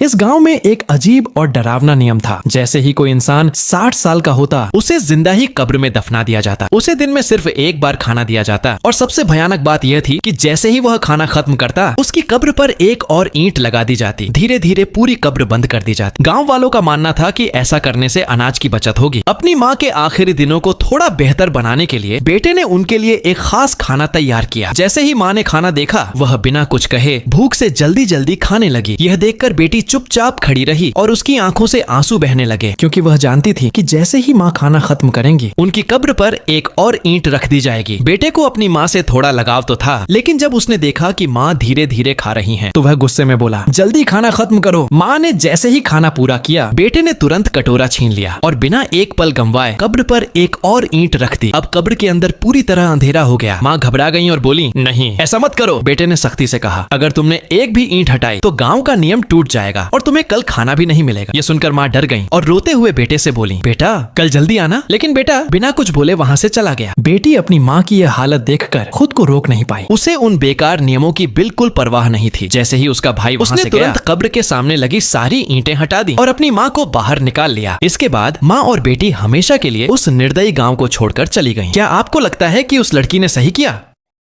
इस गांव में एक अजीब और डरावना नियम था। जैसे ही कोई इंसान 60 साल का होता, उसे जिंदा ही कब्र में दफना दिया जाता। उसे दिन में सिर्फ एक बार खाना दिया जाता और सबसे भयानक बात यह थी कि जैसे ही वह खाना खत्म करता, उसकी कब्र पर एक और ईंट लगा दी जाती। धीरे धीरे पूरी कब्र बंद कर दी जाती। गाँव वालों का मानना था कि ऐसा करने से अनाज की बचत होगी। अपनी माँ के आखिरी दिनों को थोड़ा बेहतर बनाने के लिए बेटे ने उनके लिए एक खास खाना तैयार किया। जैसे ही माँ ने खाना देखा, वह बिना कुछ कहे भूख से जल्दी जल्दी खाने लगी। यह देखकर बेटी चुपचाप खड़ी रही और उसकी आंखों से आंसू बहने लगे, क्योंकि वह जानती थी कि जैसे ही माँ खाना खत्म करेंगी, उनकी कब्र पर एक और ईंट रख दी जाएगी। बेटे को अपनी माँ से थोड़ा लगाव तो था, लेकिन जब उसने देखा कि माँ धीरे धीरे खा रही हैं, तो वह गुस्से में बोला, जल्दी खाना खत्म करो। माँ ने जैसे ही खाना पूरा किया, बेटे ने तुरंत कटोरा छीन लिया और बिना एक पल गंवाए कब्र पर एक और ईंट रख दी। अब कब्र के अंदर पूरी तरह अंधेरा हो गया। माँ घबरा गई और बोली, नहीं, ऐसा मत करो। बेटे ने सख्ती से कहा, अगर तुमने एक भी ईंट हटाई तो गाँव का नियम टूट जाएगा और तुम्हें कल खाना भी नहीं मिलेगा। ये सुनकर माँ डर गई और रोते हुए बेटे से बोली, बेटा कल जल्दी आना। लेकिन बेटा बिना कुछ बोले वहाँ से चला गया। बेटी अपनी माँ की यह हालत देखकर खुद को रोक नहीं पाई। उसे उन बेकार नियमों की बिल्कुल परवाह नहीं थी। जैसे ही उसका भाई वहाँ से गया, तुरंत कब्र के सामने लगी सारी ईंटें हटा दी और अपनी माँ को बाहर निकाल लिया। इसके बाद माँ और बेटी हमेशा के लिए उस निर्दयी गाँव को छोड़कर चली गयी। क्या आपको लगता है कि उस लड़की ने सही किया?